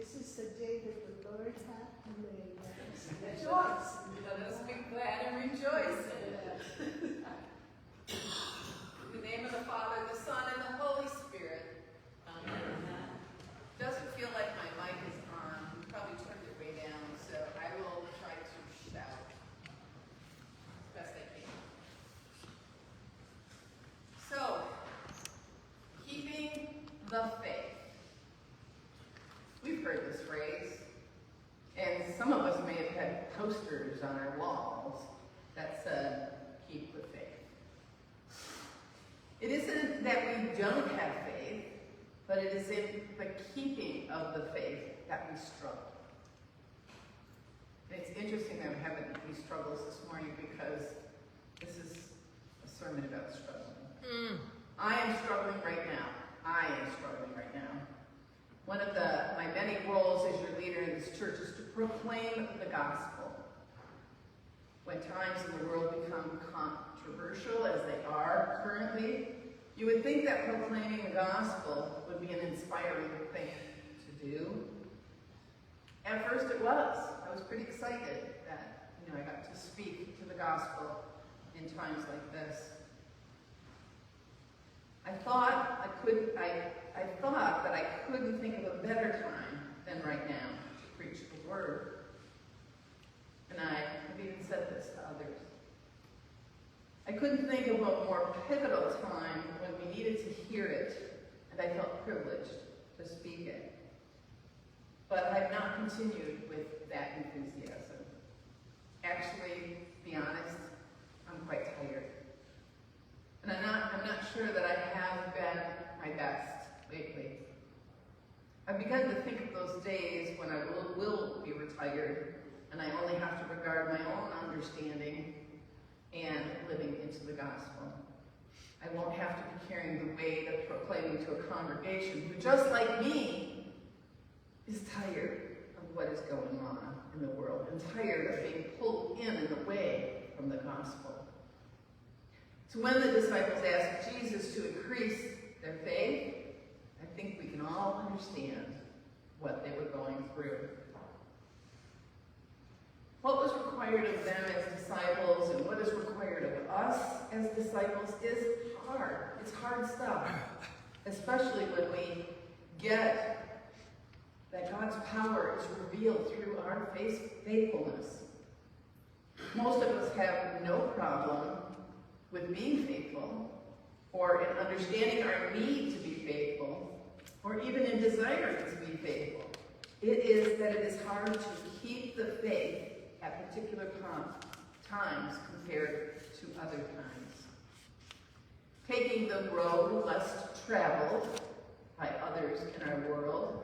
This is the day that the Lord hath made. Rejoice. Let us be glad and rejoice. In the name of the Father, the Son, and the Holy Spirit. Amen. Doesn't feel like my mic is on. You probably turned it way down, so I will try to shout as best I can. So, keeping the faith. We've heard this phrase, and some of us may have had posters on our walls that said, keep the faith. It isn't that we don't have faith, but it is in the keeping of the faith that we struggle. And it's interesting that we're having these struggles this morning because this is a sermon about struggling. I am struggling right now. One of my many roles as your leader in this church is to proclaim the gospel. When times in the world become controversial, as they are currently, you would think that proclaiming the gospel would be an inspiring thing to do. At first it was. I was pretty excited that I got to speak to the gospel in times like this. I thought that I couldn't think of a better time than right now to preach the word. And I have even said this to others. I couldn't think of a more pivotal time when we needed to hear it, and I felt privileged to speak it. But I have not continued with that enthusiasm. Actually, to be honest, I'm quite tired. And I'm not sure that I have been my best lately. I've begun to think of those days when I will be retired, and I only have to regard my own understanding and living into the gospel. I won't have to be carrying the weight of proclaiming to a congregation who, just like me, is tired of what is going on in the world and tired of being pulled in and away from the gospel. So when the disciples asked Jesus to increase their faith, I think we can all understand what they were going through. What was required of them as disciples and what is required of us as disciples is hard. It's hard stuff, especially when we get that God's power is revealed through our faithfulness. Most of us have no problem with being faithful, or in understanding our need to be faithful, or even in desiring to be faithful. It is that it is hard to keep the faith at particular times compared to other times. Taking the road less traveled by others in our world,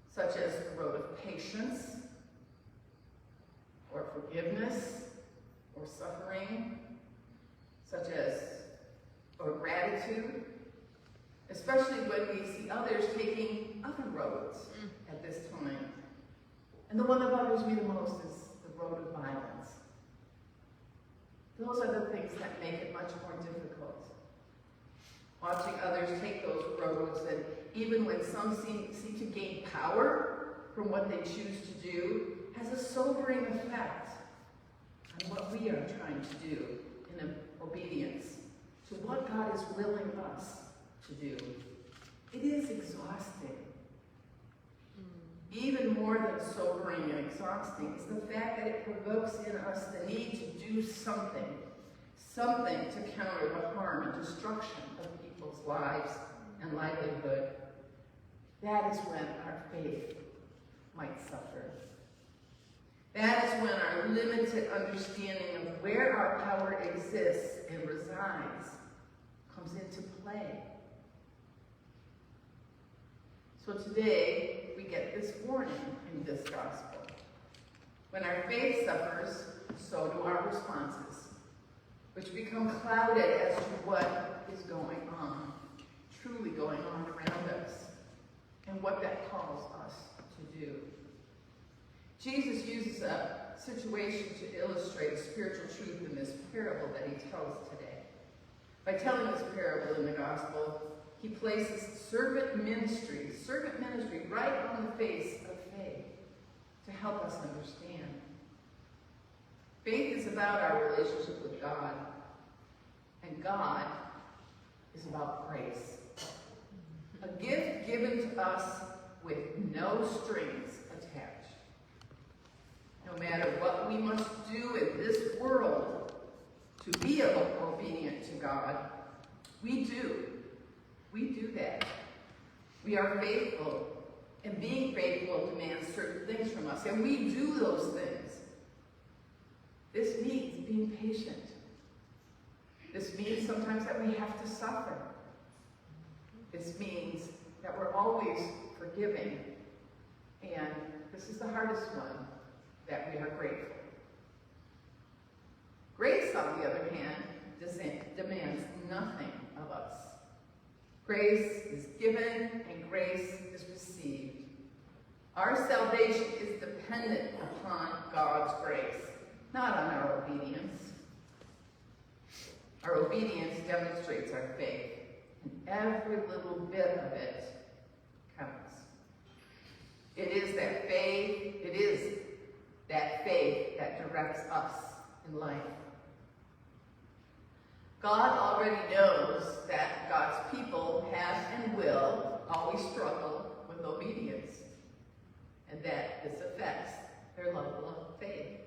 such as the road of patience, or forgiveness, or suffering, such as, or gratitude, especially when we see others taking other roads at this time. And the one that bothers me the most is the road of violence. Those are the things that make it much more difficult. Watching others take those roads, and even when some seem to gain power from what they choose to do, has a sobering effect on what we are trying to do in obedience to what God is willing us to do. It is exhausting. Even more than sobering and exhausting is the fact that it provokes in us the need to do something to counter the harm and destruction of people's lives and livelihood. That is when our faith might suffer. That is when our limited understanding of where our power exists and resides comes into play. So today, we get this warning in this gospel. When our faith suffers, so do our responses, which become clouded as to what is going on, truly going on around us, and what that calls us to do. Jesus uses a situation to illustrate a spiritual truth in this parable that he tells today. By telling this parable in the gospel, he places servant ministry right on the face of faith to help us understand. Faith is about our relationship with God, and God is about grace. A gift given to us with no strings attached. No matter what we must do in this world to be obedient to God, we do. We do that. We are faithful, and being faithful demands certain things from us, and we do those things. This means being patient. This means sometimes that we have to suffer. This means that we're always forgiving, and this is the hardest one, that we are grateful. Grace, on the other hand, demands nothing of us. Grace is given and grace is received. Our salvation is dependent upon God's grace, not on our obedience. Our obedience demonstrates our faith, and every little bit of it counts. It is that faith that directs us in life. God already knows that God's people have and will always struggle with obedience, and that this affects their level of faith.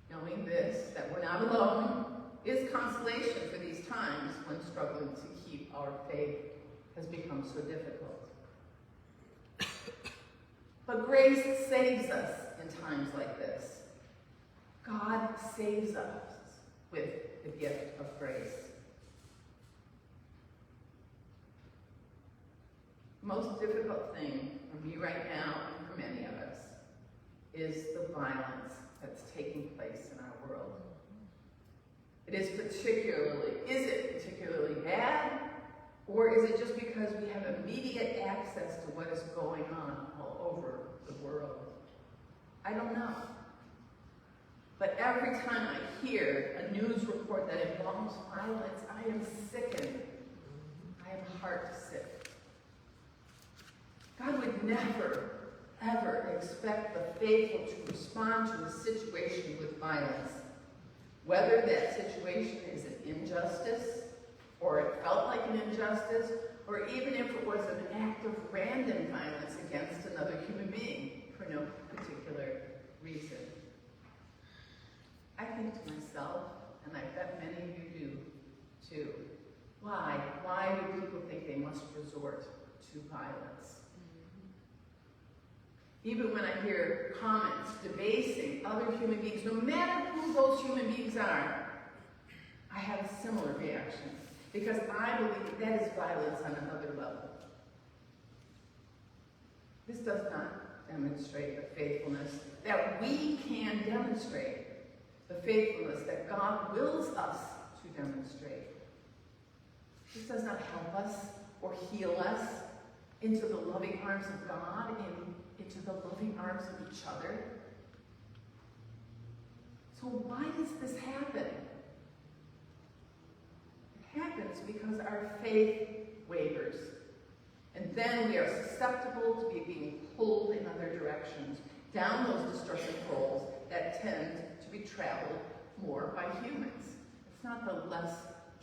Knowing this, that we're not alone, is consolation for these times when struggling to keep our faith has become so difficult. But grace saves us in times like this. God saves us with the gift of grace. The most difficult thing for me right now, and for many of us, is the violence that's taking place in our world. Is it particularly bad? Or is it just because we have immediate access to what is going on all over the world? I don't know. But every time I hear a news report that involves violence, I am sickened. I am heart sick. God would never, ever expect the faithful to respond to a situation with violence. Whether that situation is an injustice, or it felt like an injustice, or even if it was an act of random violence against another human being for no particular reason. I think to myself, and I bet many of you do too, why? Why do people think they must resort to violence? Even when I hear comments debasing other human beings, no matter who those human beings are, I have a similar reaction, because I believe that is violence on another level. This does not demonstrate the faithfulness that we can demonstrate, the faithfulness that God wills us to demonstrate. This does not help us or heal us into the loving arms of God and into the loving arms of each other. So why does this happen? It happens because our faith wavers. And then we are susceptible to being pulled in other directions, down those destructive roads that tend to be traveled more by humans. It's not the less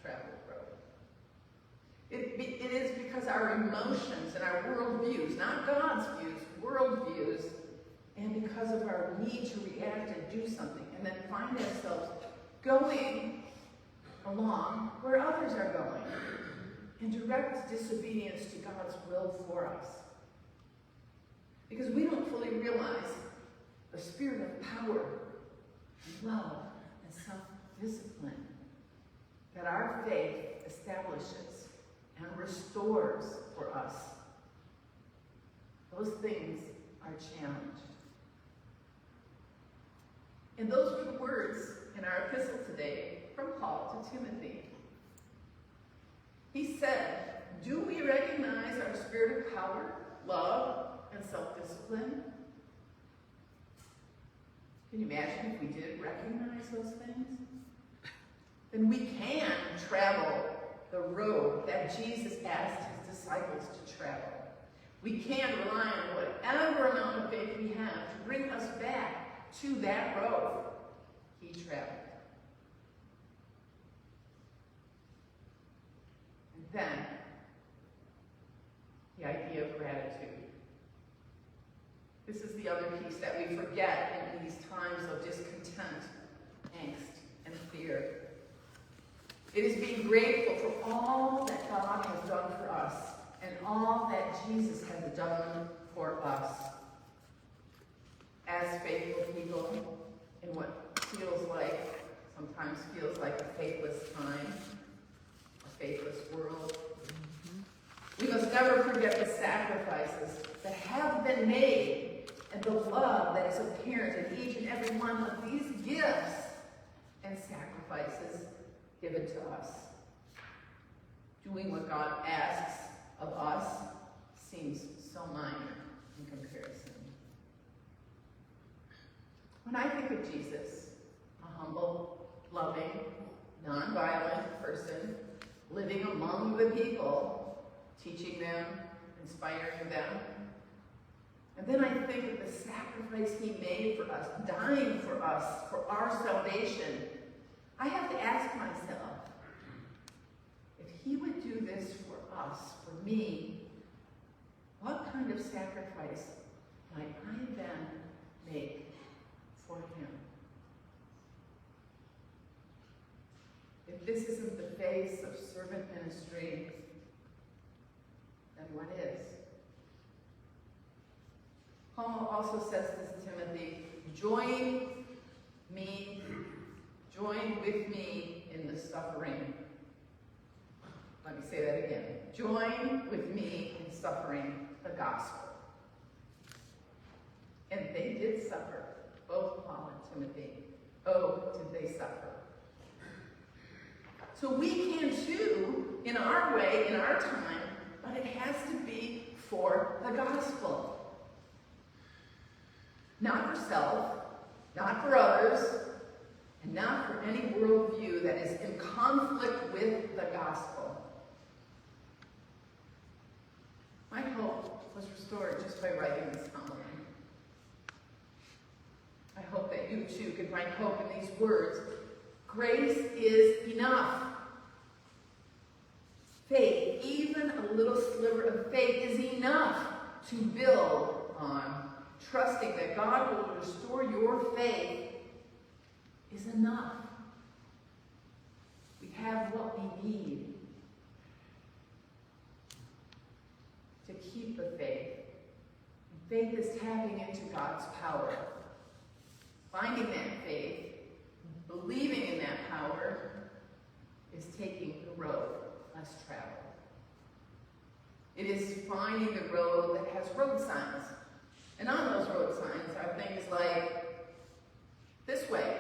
traveled road. It is because our emotions and our worldviews, not God's views, worldviews, and because of our need to react and do something, and then find ourselves going along where others are going, in direct disobedience to God's will for us. Because we don't fully realize the spirit of power, and love, and self-discipline that our faith establishes and restores for us. Those things are challenged. And those were the words in our epistle today from Paul to Timothy. He said, do we recognize our spirit of power, love, and self-discipline? Can you imagine if we did recognize those things? Then we can travel the road that Jesus asked his disciples to travel. We can't rely on whatever amount of faith we have to bring us back to that road he traveled. And then, the idea of gratitude. This is the other piece that we forget in these times of discontent, angst, and fear. It is being grateful for all that God has done for us and all that Jesus has done for us as faithful people in what sometimes feels like a faithless time, a faithless world. We must never forget the sacrifices that have been made and the love that is apparent in each and every one of these gifts and sacrifices given to us. Doing what God asks of us seems so minor in comparison. When I think of Jesus, a humble, loving, nonviolent person living among the people, teaching them, inspiring them, and then I think of the sacrifice he made for us, dying for us, for our salvation, I have to ask myself, if he would do this for us, for me, what kind of sacrifice might I then make for him? If this isn't the face of servant ministry, then what is? Paul also says this to Timothy, join with me in the suffering. Let me say that again. Join with me in suffering the gospel. And they did suffer, both Paul and Timothy. Oh, did they suffer. So we can too, in our way, in our time, but it has to be for the gospel. Not for self, not for others, and not for any worldview that is in conflict with the gospel. My hope was restored just by writing this homily. I hope that you too can find hope in these words. Grace is enough. Faith, even a little sliver of faith, is enough to build on. Trusting that God will restore your faith is enough. We have what we need to keep the faith. And faith is tapping into God's power. Finding that faith, believing in that power, is taking the road less traveled. It is finding the road that has road signs. And on those road signs are things like, this way,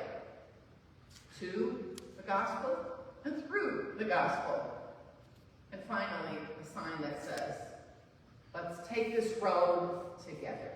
to the gospel, and through the gospel. And finally, a sign that says, let's take this road together.